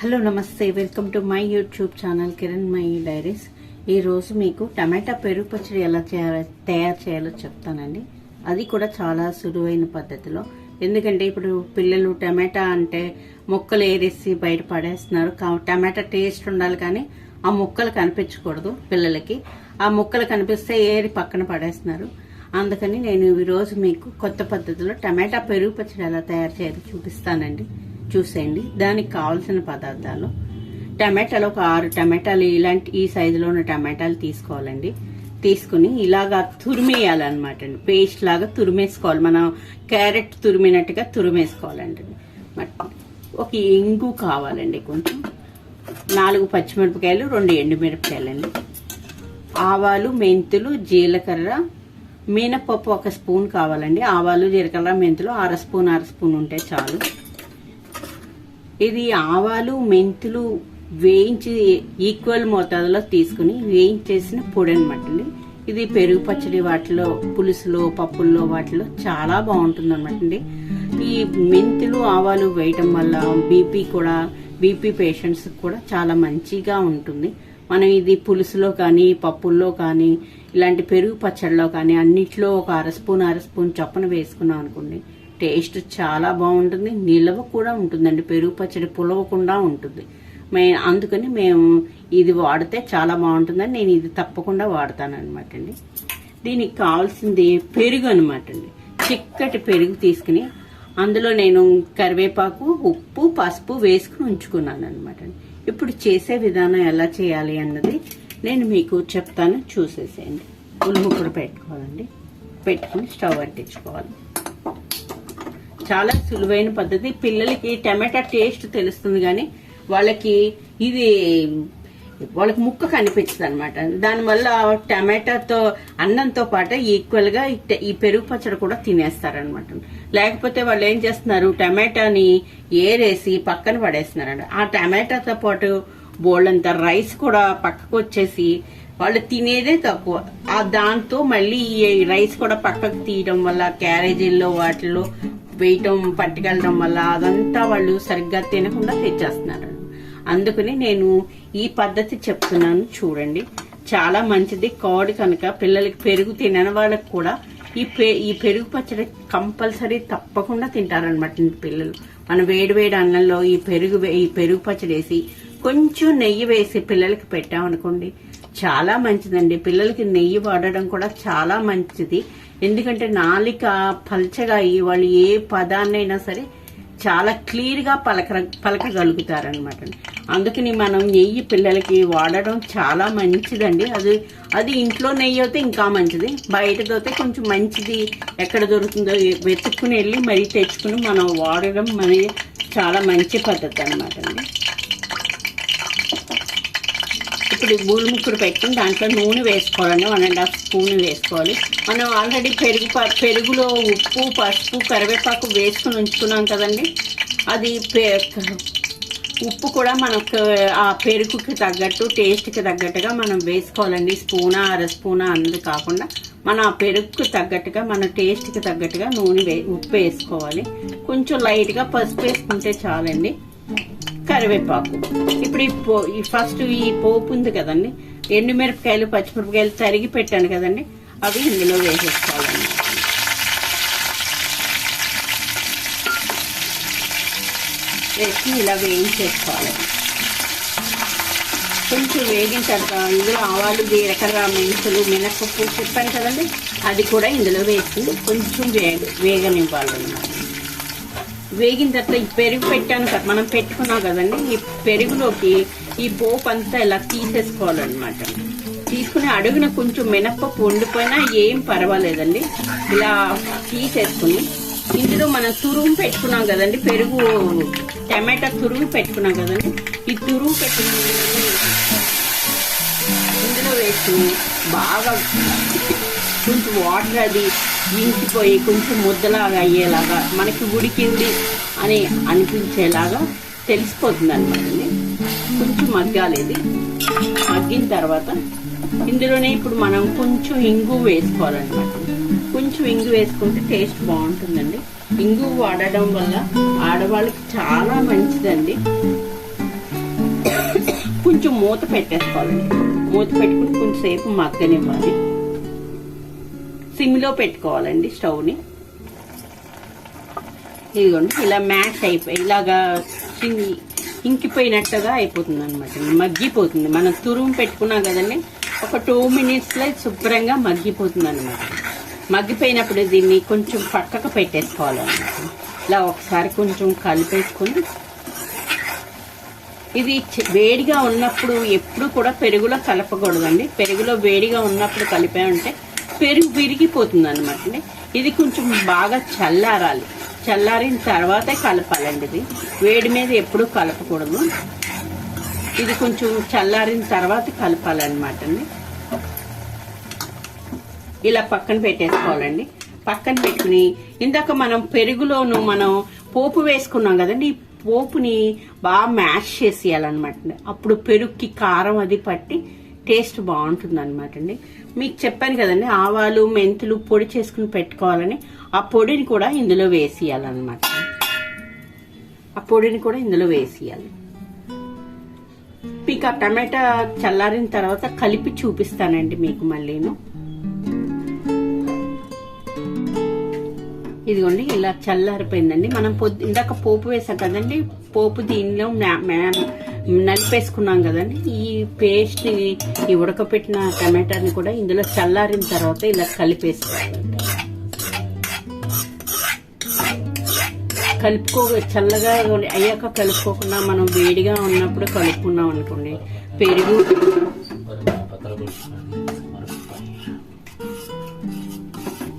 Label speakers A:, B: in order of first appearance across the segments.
A: Hello నమస్తే, welcome to my YouTube channel Kiran my diaries. ఈరోజు మీకు టమాటా పెరుగు పచ్చడి ఎలా తయారు చేయాలో చెప్తానండి. అది కూడా చాలా సులువైన పద్ధతిలో. ఎందుకంటే ఇప్పుడు పిల్లలు టమాటా అంటే ముక్కలు ఏరేసి బయట పడేస్తున్నారు. టమాటా టేస్ట్ ఉండాలి కానీ ఆ ముక్కలు కనిపించకూడదు పిల్లలకి. ఆ ముక్కలు కనిపిస్తే ఏరి పక్కన పడేస్తున్నారు. అందుకని నేను ఈరోజు మీకు కొత్త పద్ధతిలో టమాటా పెరుగు పచ్చడి ఎలా తయారు చేయాలో చూపిస్తానండి. చూసేయండి. దానికి కావాల్సిన పదార్థాలు: టమాటాలు ఒక 6 టమాటాలు, ఈ సైజులో ఉన్న టమాటాలు తీసుకోవాలండి. తీసుకుని ఇలాగా తురిమేయాలన్నమాట అండి. పేస్ట్ లాగా తురిమేసుకోవాలి. మనం క్యారెట్ తురిమినట్టుగా తురిమేసుకోవాలండి. ఒక ఇంగు కావాలండి, కొంచెం 4 పచ్చిమిరపకాయలు, 2 ఎండుమిరపకాయలండి, ఆవాలు, మెంతులు, జీలకర్ర, మినపప్పు 1 స్పూన్ కావాలండి. ఆవాలు, జీలకర్ర, మెంతులు అర స్పూన్ ఉంటే చాలు. ఇది ఆవాలు, మెంతులు వేయించి ఈక్వల్ మోతాదులో తీసుకుని వేయించేసిన పొడి అనమాట అండి. ఇది పెరుగు పచ్చడి వాటిలో, పులుసులో, పప్పుల్లో వాటిలో చాలా బాగుంటుంది అనమాట అండి. ఈ మెంతులు, ఆవాలు వేయటం వల్ల బీపీ పేషెంట్స్ కూడా చాలా మంచిగా ఉంటుంది. మనం ఇది పులుసులో కానీ, పప్పుల్లో కానీ, ఇలాంటి పెరుగు పచ్చడిలో కానీ అన్నిట్లో ఒక అర స్పూన్ చొప్పున వేసుకున్నాం అనుకోండి, టేస్ట్ చాలా బాగుంటుంది. నిల్వ కూడా ఉంటుందండి. పెరుగు పచ్చడి పులవకుండా ఉంటుంది. అందుకని మేము ఇది వాడితే చాలా బాగుంటుందని నేను ఇది తప్పకుండా వాడతాను అనమాట అండి. దీనికి కావాల్సింది పెరుగు అనమాట అండి. చిక్కటి పెరుగు తీసుకుని అందులో నేను కరివేపాకు, ఉప్పు, పసుపు వేసుకుని ఉంచుకున్నాను అనమాట అండి. ఇప్పుడు చేసే విధానం ఎలా చేయాలి అన్నది నేను మీకు చెప్తాను, చూసేసేయండి. ఉల్లిముక్కలు పెట్టుకోవాలండి. పెట్టుకుని స్టవ్ అంటించుకోవాలి. చాలా సులువైన పద్ధతి. పిల్లలకి టమాటా టేస్ట్ తెలుస్తుంది కానీ వాళ్ళకి ముక్క కనిపించదు అనమాట. దానివల్ల టమాటాతో అన్నంతో పాటు ఈక్వల్ గా ఈ పెరుగు పచ్చడి కూడా తినేస్తారనమాట. లేకపోతే వాళ్ళు ఏం చేస్తున్నారు, టమాటాని ఏరేసి పక్కన పడేస్తున్నారండి. ఆ టమాటాతో పాటు బోల్డంత రైస్ కూడా పక్కకు వచ్చేసి వాళ్ళు తినేదే తక్కువ. దాంతో మళ్ళీ ఈ రైస్ కూడా పక్కకు తీయడం వల్ల, క్యారేజీల్లో వాటిల్లో వేయటం, పట్టుకెళ్ళడం వల్ల అదంతా వాళ్ళు సరిగ్గా తినకుండా తెచ్చేస్తున్నారు. అందుకని నేను ఈ పద్ధతి చెప్తున్నాను, చూడండి. చాలా మంచిది. కోడి కనుక పిల్లలకి, పెరుగు తినని వాళ్ళకి కూడా ఈ పెరుగు పచ్చడి కంపల్సరీ తప్పకుండా తింటారనమాట పిల్లలు. మన వేడి అన్నంలో ఈ పెరుగు పచ్చడి వేసి కొంచెం నెయ్యి వేసి పిల్లలకి పెట్టామనుకోండి, చాలా మంచిదండి. పిల్లలకి నెయ్యి వాడడం కూడా చాలా మంచిది. ఎందుకంటే నాలిక పల్చగా అయ్యి వాళ్ళు ఏ పదాన్నైనా సరే చాలా క్లియర్ గా పలకగలుగుతారనమాట. అందుకని మనం నెయ్యి పిల్లలకి వాడడం చాలా మంచిదండి. అది ఇంట్లో నెయ్యి అయితే ఇంకా మంచిది. బయటదైతే కొంచెం మంచిది ఎక్కడ దొరుకుతుందో వెతుక్కుని వెళ్ళి మరీ తెచ్చుకుని మనం వాడడం చాలా మంచి పద్ధతి అనమాట అండి. ఇప్పుడు ఉల్లిముక్కలు పెట్టుకుని దాంట్లో నూనె వేసుకోవాలండి. 1.5 స్పూన్ వేసుకోవాలి. మనం ఆల్రెడీ పెరుగులో ఉప్పు, పసుపు, కరివేపాకు వేసుకుని ఉంచుకున్నాం కదండి. అది ఉప్పు కూడా మనకు ఆ పెరుగుకి తగ్గట్టు, టేస్ట్కి తగ్గట్టుగా మనం వేసుకోవాలండి. స్పూనా, అర స్పూనా అన్నది కాకుండా మనం ఆ పెరుగుకి తగ్గట్టుగా, మన టేస్ట్కి తగ్గట్టుగా ఉప్పు వేసుకోవాలి. కొంచెం లైట్గా పసుపు వేసుకుంటే చాలండి. కరివేపాకు. ఇప్పుడు ఫస్ట్ ఈ పోపు ఉంది కదండి, ఎండుమిరపకాయలు, పచ్చిమిరపకాయలు తరిగి పెట్టాను కదండి, అవి ఇందులో వేసేసుకోవాలండి. వేసి ఇలా వేయించేసుకోవాలి. కొంచెం వేగిన తర్వాత ఇందులో ఆవాలు, జీలకర్ర, మెంతులు, మినపప్పు చెప్పాను కదండి, అది కూడా ఇందులో వేసి కొంచెం వేగనివ్వాలన్నమాట. వేగిన తర్వాత ఈ పెరుగు పెట్టాను కదా, మనం పెట్టుకున్నాం కదండి, ఈ పెరుగులోకి ఈ పోపు అంతా ఇలా తీసేసుకోవాలన్నమాట. తీసుకుని అడుగున కొంచెం మినపప్పు ఉండిపోయినా ఏం పర్వాలేదండి. ఇలా తీసేసుకుని ఇందులో మనం తురుము పెట్టుకున్నాం కదండి, పెరుగు టమాటా తురుము పెట్టుకున్నాం కదండి, ఈ తురుము పెట్టుకుని ఇందులో వేసి బాగా కొంచెం వాటర్ అది ఇంకిపోయి కొంచెం ముద్దలాగా అయ్యేలాగా, మనకి ఉడికింది అని అనిపించేలాగా తెలిసిపోతుంది అనమాట. కొంచెం మగ్గాలి. మగ్గిన తర్వాత ఇందులోనే ఇప్పుడు మనం కొంచెం ఇంగు వేసుకోవాలన్నమాట. కొంచెం ఇంగు వేసుకుంటే టేస్ట్ బాగుంటుందండి. ఇంగు వాడడం వల్ల ఆడవాళ్ళకి చాలా మంచిదండి. కొంచెం మూత పెట్టేసుకోవాలండి. మూత పెట్టుకుని కొంచెంసేపు మగ్గనివ్వాలి. సిమ్లో పెట్టుకోవాలండి స్టవ్ని. ఇదిగోండి ఇలా మ్యాష్ అయిపోయి ఇలాగా ఇంకిపోయినట్టుగా అయిపోతుంది అనమాట, మగ్గిపోతుంది. మనం తురుము పెట్టుకున్నాం కదండి, ఒక 2 minutesలో శుభ్రంగా మగ్గిపోతుంది అనమాట. మగ్గిపోయినప్పుడు దీన్ని కొంచెం పక్కకు పెట్టేసుకోవాలన్నమాట. ఇలా ఒకసారి కొంచెం కలిపేసుకుని, ఇది వేడిగా ఉన్నప్పుడు ఎప్పుడు కూడా పెరుగులో కలపకూడదండి. పెరుగులో వేడిగా ఉన్నప్పుడు కలిపామంటే పెరుగు విరిగిపోతుంది అనమాట. ఇది కొంచెం బాగా చల్లారాలి. చల్లారిన తర్వాతే కలపాలండి. ఇది వేడి మీద ఎప్పుడు కలపకూడదు. ఇది కొంచెం చల్లారిన తర్వాత కలపాలన్నమాట అండి. ఇలా పక్కన పెట్టేసుకోవాలండి. పక్కన పెట్టుకుని ఇందాక మనం పెరుగులోను మనం పోపు వేసుకున్నాం కదండి, ఈ పోపుని బాగా మ్యాష్ చేసేయాలన్నమాట. అప్పుడు పెరుగుకి కారం అది పట్టి టేస్ట్ బాగుంటుంది అనమాట అండి. మీకు చెప్పాను కదండి, ఆవాలు మెంతులు పొడి చేసుకుని పెట్టుకోవాలని. ఆ పొడిని కూడా ఇందులో వేసేయాలన్నమాట. ఆ పొడిని కూడా ఇందులో వేసేయాలి. మీకు ఆ టమాటా చల్లారిన తర్వాత కలిపి చూపిస్తానండి మీకు మళ్ళీను. ఇదిగోండి ఇలా చల్లారిపోయిందండి. మనం ఇందాక పోపు వేసాం కదండి, పోపు దీనిలో నలిపేసుకున్నాం కదండి. ఈ పేస్ట్ ఈ ఉడకపెట్టిన టమాటాని కూడా ఇందులో చల్లారిన తర్వాత ఇలా కలిపేసుకోవాలి. చల్లగా అయ్యాక కలుపుకోకుండా మనం వేడిగా ఉన్నప్పుడు కలుపుకున్నాం అనుకోండి,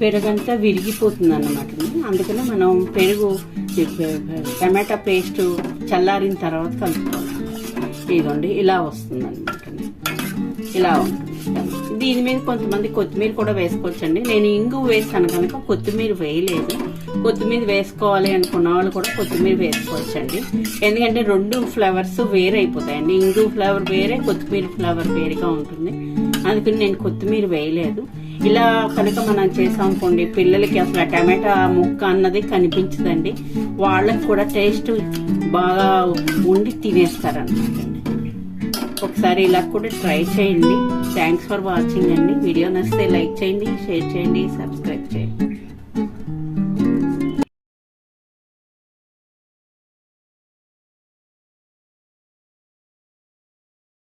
A: పెరుగంతా విరిగిపోతుంది అన్నమాట. అందుకని మనం టమాటా పేస్ట్ చల్లారిన తర్వాత కలుపుకోవాలి. ఇదిగోండి ఇలా వస్తుంది అనమాట. ఇలా ఉంటుంది. దీని మీద కొంతమంది కొత్తిమీర కూడా వేసుకోవచ్చండి. నేను ఇంగువ వేస్తాను కనుక కొత్తిమీర వేయలేదు. కొత్తిమీర వేసుకోవాలి అనుకున్న వాళ్ళు కూడా కొత్తిమీర వేసుకోవచ్చండి. ఎందుకంటే 2 ఫ్లేవర్స్ వేరే అయిపోతాయండి. ఇంగువ ఫ్లేవర్ వేరే, కొత్తిమీర ఫ్లేవర్ వేరేగా ఉంటుంది. అందుకని నేను కొత్తిమీర వేయలేదు. ఇలా కనుక మనం చేసాం అనుకోండి, పిల్లలకి అసలు టమాటా ముక్క అన్నది కనిపించదండి. వాళ్ళకి కూడా టేస్ట్ బాగా ఉండి తినేస్తారనమాట. ఒకసారి ఇలా కూడా ట్రై చేయండి. థ్యాంక్స్ ఫర్ వాచింగ్ అండి. వీడియో నచ్చితే లైక్ చేయండి, షేర్ చేయండి, సబ్స్క్రైబ్ చేయండి.